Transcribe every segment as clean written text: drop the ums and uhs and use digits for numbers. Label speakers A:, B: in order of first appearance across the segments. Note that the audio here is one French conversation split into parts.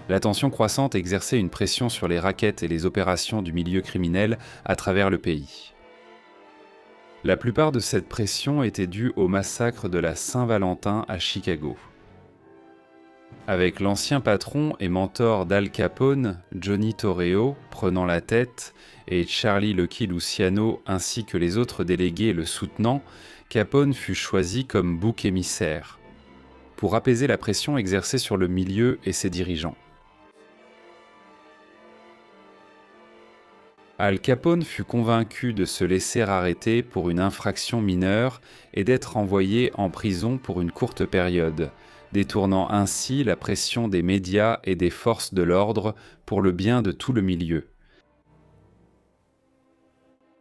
A: La tension croissante exerçait une pression sur les rackets et les opérations du milieu criminel à travers le pays. La plupart de cette pression était due au massacre de la Saint-Valentin à Chicago. Avec l'ancien patron et mentor d'Al Capone, Johnny Torrio, prenant la tête, et Charlie Lucky Luciano ainsi que les autres délégués le soutenant, Capone fut choisi comme bouc émissaire, pour apaiser la pression exercée sur le milieu et ses dirigeants. Al Capone fut convaincu de se laisser arrêter pour une infraction mineure et d'être envoyé en prison pour une courte période, détournant ainsi la pression des médias et des forces de l'ordre pour le bien de tout le milieu.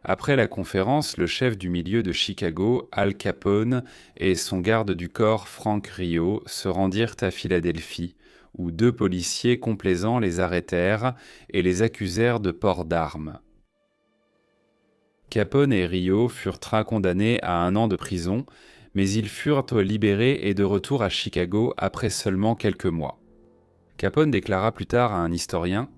A: Après la conférence, le chef du milieu de Chicago, Al Capone, et son garde du corps, Frank Rio, se rendirent à Philadelphie, où 2 policiers complaisants les arrêtèrent et les accusèrent de port d'armes. Capone et Rio furent condamnés à 1 an de prison, mais ils furent libérés et de retour à Chicago après seulement quelques mois. Capone déclara plus tard à un historien :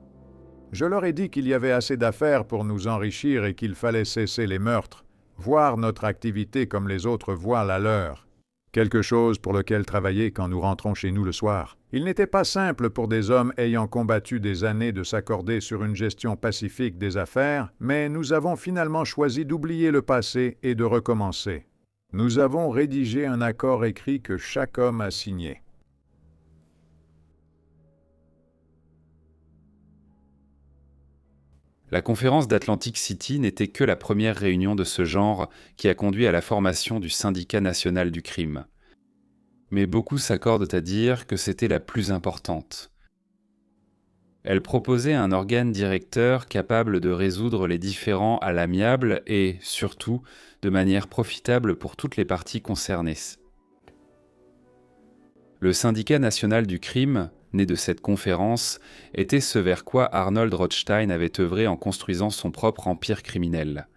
B: « Je leur ai dit qu'il y avait assez d'affaires pour nous enrichir et qu'il fallait cesser les meurtres, voir notre activité comme les autres voient la leur. Quelque chose pour lequel travailler quand nous rentrons chez nous le soir. Il n'était pas simple pour des hommes ayant combattu des années de s'accorder sur une gestion pacifique des affaires, mais nous avons finalement choisi d'oublier le passé et de recommencer. Nous avons rédigé un accord écrit que chaque homme a signé. »
A: La conférence d'Atlantic City n'était que la première réunion de ce genre qui a conduit à la formation du Syndicat national du crime. Mais beaucoup s'accordent à dire que c'était la plus importante. Elle proposait un organe directeur capable de résoudre les différends à l'amiable et, surtout, de manière profitable pour toutes les parties concernées. Le Syndicat national du crime, né de cette conférence, était ce vers quoi Arnold Rothstein avait œuvré en construisant son propre empire criminel.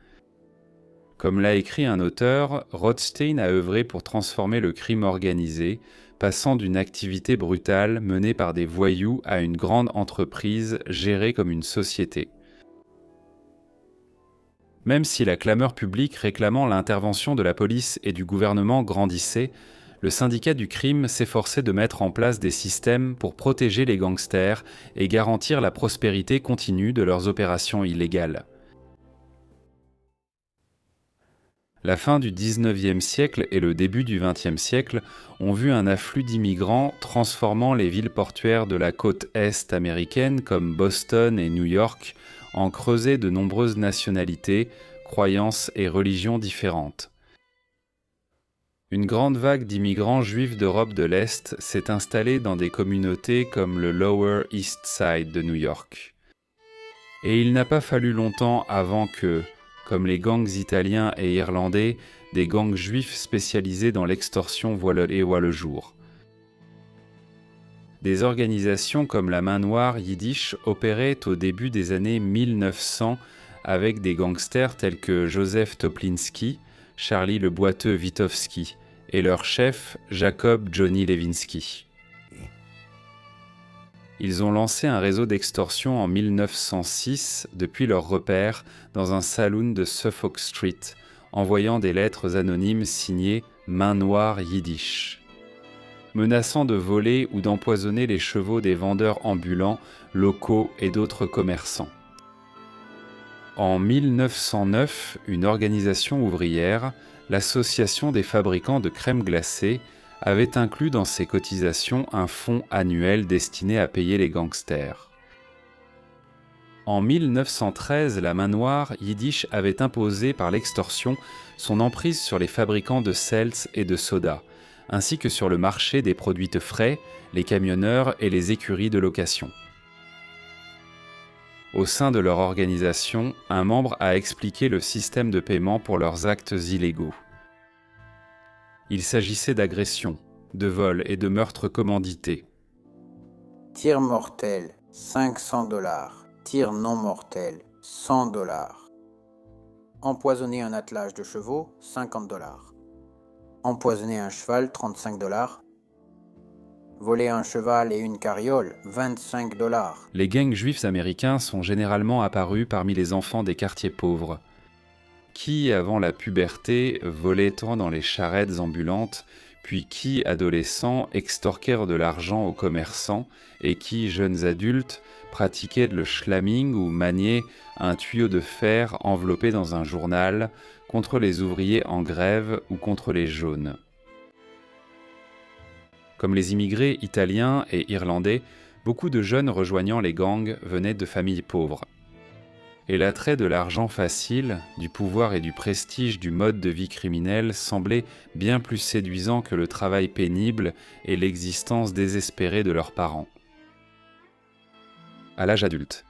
A: Comme l'a écrit un auteur, Rothstein a œuvré pour transformer le crime organisé, passant d'une activité brutale menée par des voyous à une grande entreprise gérée comme une société. Même si la clameur publique réclamant l'intervention de la police et du gouvernement grandissait, le syndicat du crime s'efforçait de mettre en place des systèmes pour protéger les gangsters et garantir la prospérité continue de leurs opérations illégales. La fin du XIXe siècle et le début du XXe siècle ont vu un afflux d'immigrants transformant les villes portuaires de la côte est américaine comme Boston et New York en creuset de nombreuses nationalités, croyances et religions différentes. Une grande vague d'immigrants juifs d'Europe de l'Est s'est installée dans des communautés comme le Lower East Side de New York. Et il n'a pas fallu longtemps avant que, comme les gangs italiens et irlandais, des gangs juifs spécialisés dans l'extorsion voient le jour. Des organisations comme la Main Noire Yiddish opéraient au début des années 1900 avec des gangsters tels que Joseph Toplinski, Charlie le Boiteux Witowski et leur chef Jacob Johnny Lewinsky. Ils ont lancé un réseau d'extorsion en 1906 depuis leur repère dans un saloon de Suffolk Street, envoyant des lettres anonymes signées « Main Noire Yiddish », menaçant de voler ou d'empoisonner les chevaux des vendeurs ambulants, locaux et d'autres commerçants. En 1909, une organisation ouvrière, l'Association des fabricants de crème glacée, avait inclus dans ses cotisations un fonds annuel destiné à payer les gangsters. En 1913, la Main Noire Yiddish avait imposé par l'extorsion son emprise sur les fabricants de seltz et de soda, ainsi que sur le marché des produits frais, les camionneurs et les écuries de location. Au sein de leur organisation, un membre a expliqué le système de paiement pour leurs actes illégaux. Il s'agissait d'agressions, de vols et de meurtres commandités.
C: Tir mortel, 500 $. Tir non mortel, 100 $. Empoisonner un attelage de chevaux, 50 $. Empoisonner un cheval, 35 $. Voler un cheval et une carriole, 25 $.
A: Les gangs juifs américains sont généralement apparus parmi les enfants des quartiers pauvres, qui, avant la puberté, volaient tant dans les charrettes ambulantes, puis qui, adolescents, extorquèrent de l'argent aux commerçants, et qui, jeunes adultes, pratiquaient le schlamming ou maniaient un tuyau de fer enveloppé dans un journal contre les ouvriers en grève ou contre les jaunes. Comme les immigrés italiens et irlandais, beaucoup de jeunes rejoignant les gangs venaient de familles pauvres. Et l'attrait de l'argent facile, du pouvoir et du prestige du mode de vie criminel semblait bien plus séduisant que le travail pénible et l'existence désespérée de leurs parents. À l'âge adulte,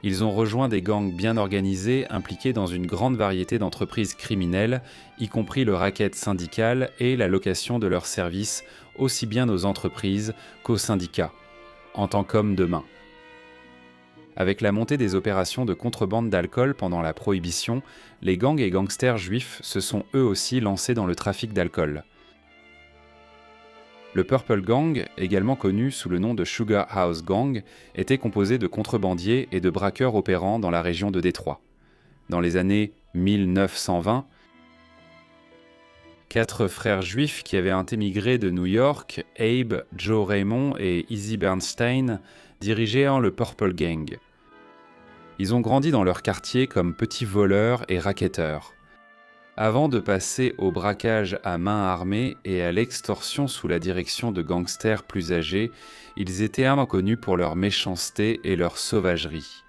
A: ils ont rejoint des gangs bien organisés impliqués dans une grande variété d'entreprises criminelles, y compris le racket syndical et la location de leurs services aussi bien aux entreprises qu'aux syndicats, en tant qu'hommes de main. Avec la montée des opérations de contrebande d'alcool pendant la Prohibition, les gangs et gangsters juifs se sont eux aussi lancés dans le trafic d'alcool. Le Purple Gang, également connu sous le nom de Sugar House Gang, était composé de contrebandiers et de braqueurs opérant dans la région de Détroit. Dans les années 1920, 4 frères juifs qui avaient émigré de New York, Abe, Joe Raymond et Izzy Bernstein, dirigeaient le Purple Gang. Ils ont grandi dans leur quartier comme petits voleurs et racketteurs, avant de passer au braquage à main armée et à l'extorsion sous la direction de gangsters plus âgés. Ils étaient connus pour leur méchanceté et leur sauvagerie.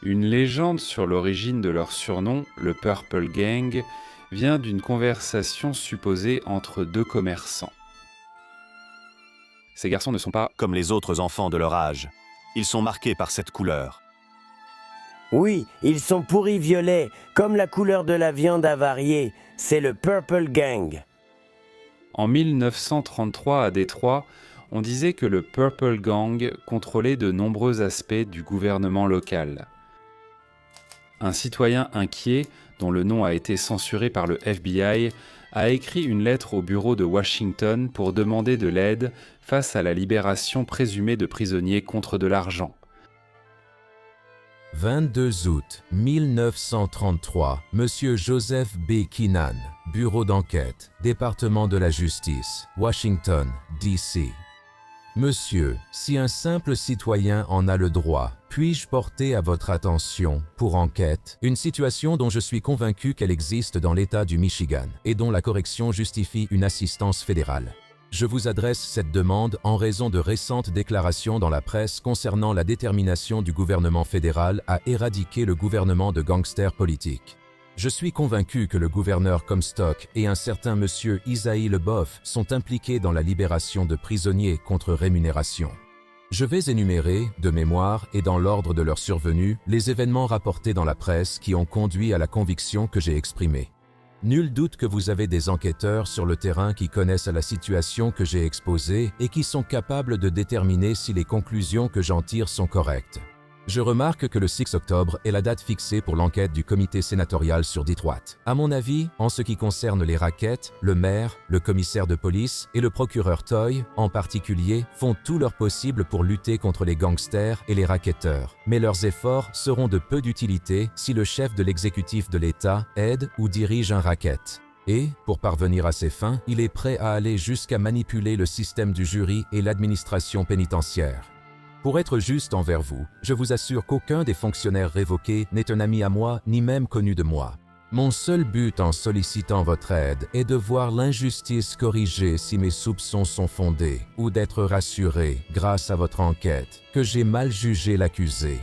A: Une légende sur l'origine de leur surnom, le Purple Gang, vient d'une conversation supposée entre 2 commerçants. Ces garçons ne sont pas
D: comme les autres enfants de leur âge. Ils sont marqués par cette couleur.
E: Oui, ils sont pourris violets, comme la couleur de la viande avariée. C'est le Purple Gang.
A: En 1933 à Détroit, on disait que le Purple Gang contrôlait de nombreux aspects du gouvernement local. Un citoyen inquiet, dont le nom a été censuré par le FBI, a écrit une lettre au bureau de Washington pour demander de l'aide face à la libération présumée de prisonniers contre de l'argent.
F: 22 août 1933, Monsieur Joseph B. Keenan, Bureau d'enquête, Département de la Justice, Washington, D.C. Monsieur, si un simple citoyen en a le droit, puis-je porter à votre attention, pour enquête, une situation dont je suis convaincu qu'elle existe dans l'État du Michigan et dont la correction justifie une assistance fédérale. Je vous adresse cette demande en raison de récentes déclarations dans la presse concernant la détermination du gouvernement fédéral à éradiquer le gouvernement de gangsters politiques. Je suis convaincu que le gouverneur Comstock et un certain monsieur Isaïe Leboeuf sont impliqués dans la libération de prisonniers contre rémunération. Je vais énumérer, de mémoire et dans l'ordre de leur survenue, les événements rapportés dans la presse qui ont conduit à la conviction que j'ai exprimée. Nul doute que vous avez des enquêteurs sur le terrain qui connaissent la situation que j'ai exposée et qui sont capables de déterminer si les conclusions que j'en tire sont correctes. Je remarque que le 6 octobre est la date fixée pour l'enquête du comité sénatorial sur Detroit. À mon avis, en ce qui concerne les rackets, le maire, le commissaire de police et le procureur Toy, en particulier, font tout leur possible pour lutter contre les gangsters et les racketteurs. Mais leurs efforts seront de peu d'utilité si le chef de l'exécutif de l'État aide ou dirige un racket. Et, pour parvenir à ses fins, il est prêt à aller jusqu'à manipuler le système du jury et l'administration pénitentiaire. Pour être juste envers vous, je vous assure qu'aucun des fonctionnaires révoqués n'est un ami à moi, ni même connu de moi. Mon seul but en sollicitant votre aide est de voir l'injustice corrigée si mes soupçons sont fondés, ou d'être rassuré, grâce à votre enquête, que j'ai mal jugé l'accusé.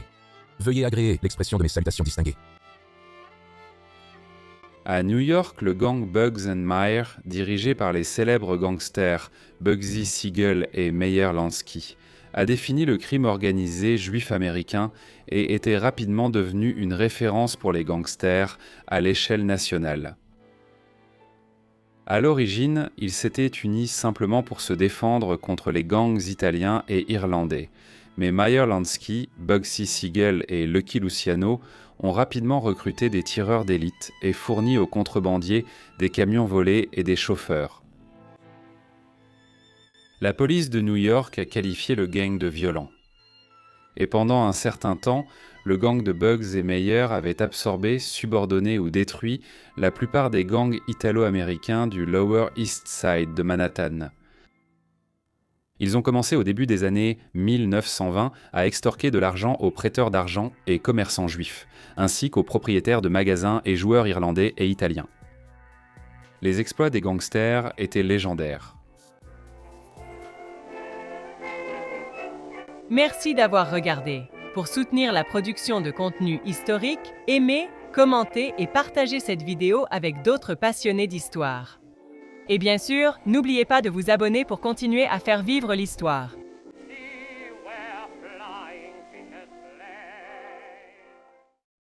F: Veuillez agréer l'expression de mes salutations distinguées.
A: À New York, le gang Bugs and Meyer, dirigé par les célèbres gangsters Bugsy Siegel et Meyer Lansky, a défini le crime organisé juif américain et était rapidement devenu une référence pour les gangsters à l'échelle nationale. À l'origine, ils s'étaient unis simplement pour se défendre contre les gangs italiens et irlandais, mais Meyer Lansky, Bugsy Siegel et Lucky Luciano ont rapidement recruté des tireurs d'élite et fourni aux contrebandiers des camions volés et des chauffeurs. La police de New York a qualifié le gang de violent. Et pendant un certain temps, le gang de Bugs et Meyer avait absorbé, subordonné ou détruit la plupart des gangs italo-américains du Lower East Side de Manhattan. Ils ont commencé au début des années 1920 à extorquer de l'argent aux prêteurs d'argent et commerçants juifs, ainsi qu'aux propriétaires de magasins et joueurs irlandais et italiens. Les exploits des gangsters étaient légendaires.
G: Merci d'avoir regardé. Pour soutenir la production de contenu historique, aimez, commentez et partagez cette vidéo avec d'autres passionnés d'histoire. Et bien sûr, n'oubliez pas de vous abonner pour continuer à faire vivre l'histoire.